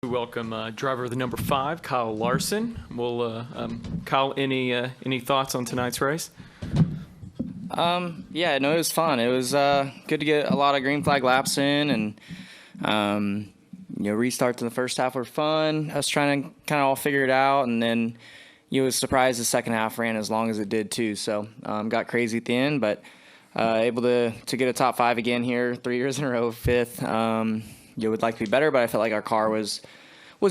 We welcome driver of the number 5, Kyle Larson. Kyle, any thoughts on tonight's race? Yeah, no, it was fun. It was good to get a lot of green flag laps in, and restarts in the first half were fun. I was trying to kind of all figure it out, and then was surprised the second half ran as long as it did too. So got crazy at the end, but able to get a top 5 again here, 3 years in a row, 5th. Would like to be better, but I felt like our car was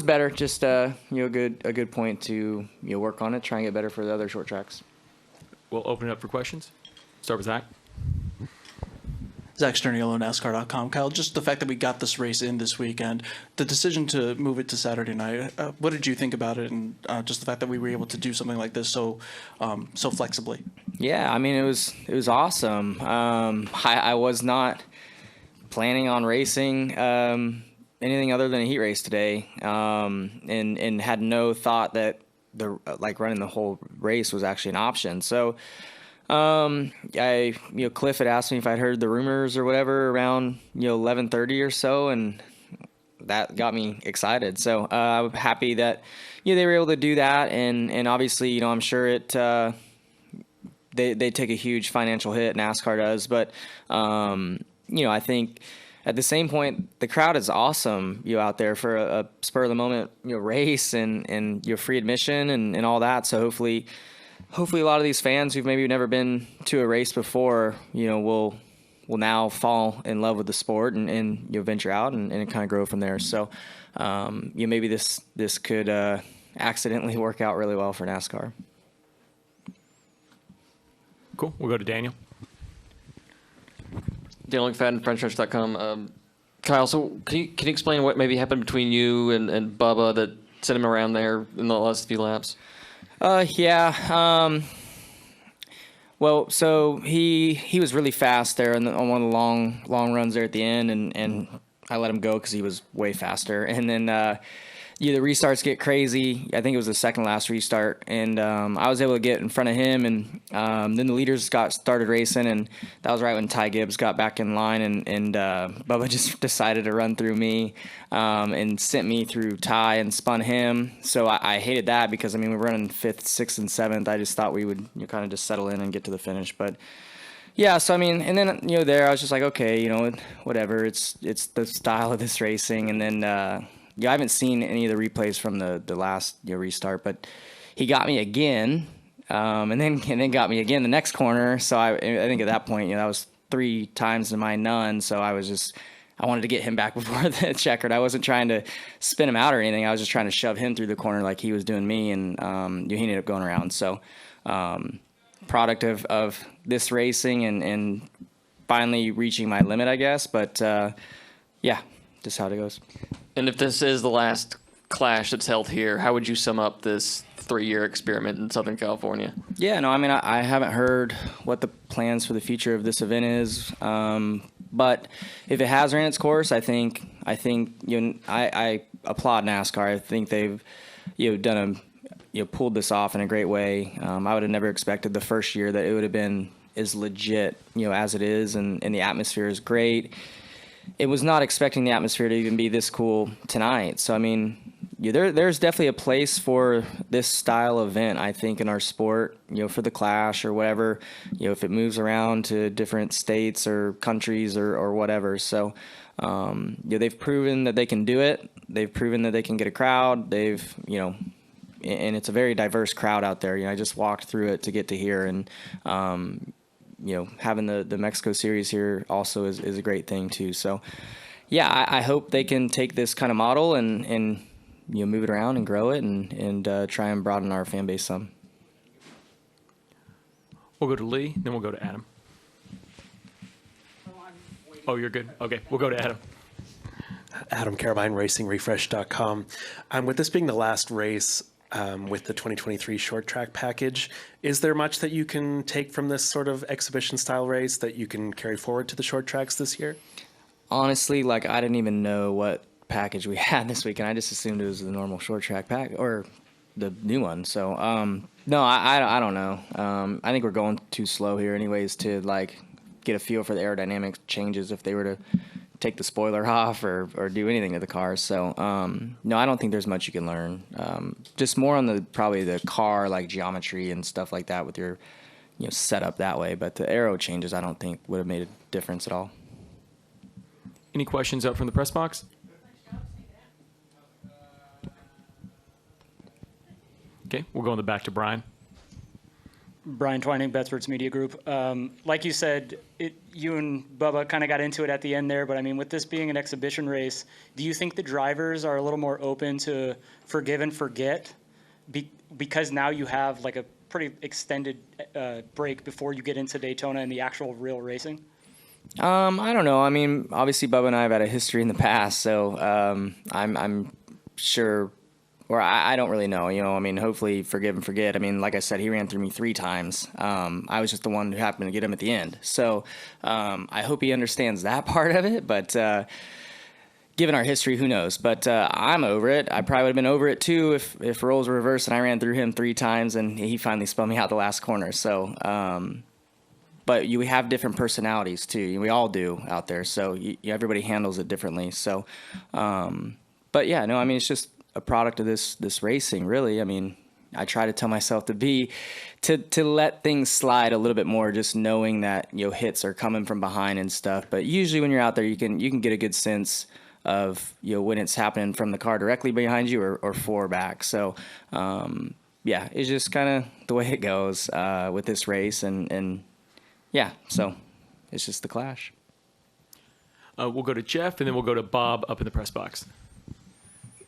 better. Just a good point to work on it, try and get better for the other short tracks. We'll open it up for questions. Start with Zach. Zach Sterniolo, NASCAR.com. Kyle, just the fact that we got this race in this weekend, the decision to move it to Saturday night, what did you think about it, and just the fact that we were able to do something like this so flexibly? Yeah, I mean, it was awesome. I was not planning on racing anything other than a heat race today, and had no thought that running the whole race was actually an option. So Cliff had asked me if I'd heard the rumors or whatever around 11:30 or so, and that got me excited. So I'm happy that they were able to do that, and obviously I'm sure they take a huge financial hit, NASCAR does, but I think at the same point, the crowd is awesome, out there for a spur of the moment, race and free admission and all that. So hopefully a lot of these fans who've maybe never been to a race before, will now fall in love with the sport and venture out and kind of grow from there. So, maybe this could accidentally work out really well for NASCAR. Cool. We'll go to Daniel. Daniel McFadden, FrenchRush.com. Kyle, so can you explain what maybe happened between you and Bubba that sent him around there in the last few laps? Yeah. Well, so he was really fast there on one of the long runs there at the end, and I let him go because he was way faster. And then the restarts get crazy. I think it was the second last restart, and I was able to get in front of him, and then the leaders started racing, and that was right when Ty Gibbs got back in line, and Bubba just decided to run through me and sent me through Ty and spun him. So I hated that because, we were running 5th, 6th, and 7th. I just thought we would kind of just settle in and get to the finish, but yeah, so and then there I was just like, okay, whatever. It's the style of this racing, and then I haven't seen any of the replays from the last restart, but he got me again, and then got me again the next corner. So I think at that point, that was 3 times to my none. So I wanted to get him back before the checkered. I wasn't trying to spin him out or anything. I was just trying to shove him through the corner like he was doing me, and he ended up going around. So product of this racing and finally reaching my limit, I guess. But yeah, just how it goes. And if this is the last Clash that's held here, how would you sum up this 3-year experiment in Southern California? Yeah, no, I haven't heard what the plans for the future of this event is, but if it has ran its course, I think I applaud NASCAR. I think they've done pulled this off in a great way. I would have never expected the first year that it would have been as legit as it is, and the atmosphere is great. It was not expecting the atmosphere to even be this cool tonight. So, there's definitely a place for this style event, I think, in our sport, for the Clash or whatever, if it moves around to different states or countries or whatever. So, they've proven that they can do it. They've proven that they can get a crowd. And it's a very diverse crowd out there. I just walked through it to get to here, and having the Mexico series here also is a great thing too. So yeah, I hope they can take this kind of model and move it around and grow it and try and broaden our fan base some. We'll go to Lee, then we'll go to Adam. Oh, you're good. Okay, we'll go to Adam. Adam Carabine, RacingRefresh.com. With this being the last race with the 2023 short track package, is there much that you can take from this sort of exhibition style race that you can carry forward to the short tracks this year? Honestly, I didn't even know what package we had this weekend. I just assumed it was the normal short track pack or the new one. So no, I don't know. I think we're going too slow here anyways to get a feel for the aerodynamic changes if they were to take the spoiler off or do anything to the car. So no, I don't think there's much you can learn. Just more on probably the car like geometry and stuff like that with your setup that way. But the aero changes I don't think would have made a difference at all. Any questions up from the press box? Okay, we'll go in the back to Brian. Brian Twining, Bedford's Media Group. Like you said, you and Bubba kind of got into it at the end there, but I mean, with this being an exhibition race, do you think the drivers are a little more open to forgive and forget because now you have like a pretty extended break before you get into Daytona and the actual real racing? I don't know. I mean, obviously Bubba and I have had a history in the past, so I'm sure. Or I don't really know, I mean, hopefully forgive and forget. I mean, like I said, he ran through me 3 times. I was just the one who happened to get him at the end. So I hope he understands that part of it. But given our history, who knows? But I'm over it. I probably would have been over it too if roles were reversed and I ran through him 3 times and he finally spun me out the last corner. So, but we have different personalities too. We all do out there. So everybody handles it differently. So, but yeah, no, I mean, it's just a product of this racing, really. I mean, I try to tell myself to let things slide a little bit more, just knowing that hits are coming from behind and stuff. But usually when you're out there, you can get a good sense of when it's happening from the car directly behind you or 4 back. So yeah, it's just kind of the way it goes with this race, and yeah, so it's just the Clash. We'll go to Jeff, and then we'll go to Bob up in the press box.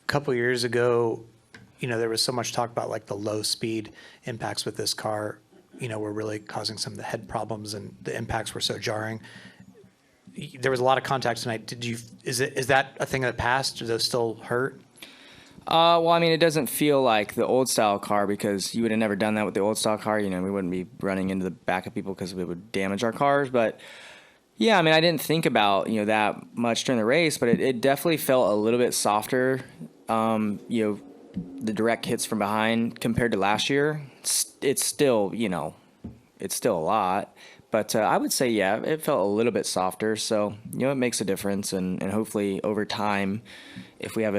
Couple years ago, there was so much talk about like the low speed impacts with this car, were really causing some of the head problems, and the impacts were so jarring. There was a lot of contact tonight. Is that a thing that passed? Do those still hurt? Well, I mean, it doesn't feel like the old style car because you would have never done that with the old style car. We wouldn't be running into the back of people because it would damage our cars. But yeah, I mean, I didn't think about that much during the race, but it definitely felt a little bit softer. The direct hits from behind compared to last year, it's still a lot, but I would say, yeah, it felt a little bit softer. So, it makes a difference. And hopefully over time, if we have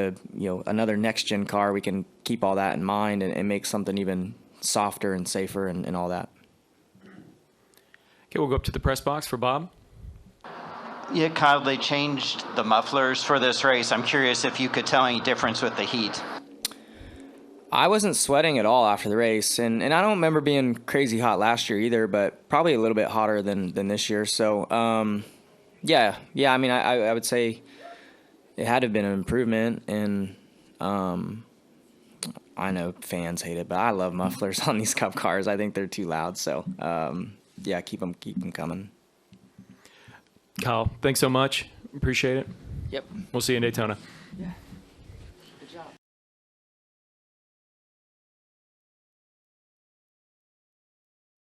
another next gen car, we can keep all that in mind and make something even softer and safer and all that. Okay, we'll go up to the press box for Bob. Yeah, Kyle, they changed the mufflers for this race. I'm curious if you could tell any difference with the heat. I wasn't sweating at all after the race, and I don't remember being crazy hot last year either, but probably a little bit hotter than this year. So, yeah, I mean, I would say it had to have been an improvement, and I know fans hate it, but I love mufflers on these Cup cars. I think they're too loud, so yeah, keep them coming. Kyle, thanks so much. Appreciate it. Yep. We'll see you in Daytona. Yeah.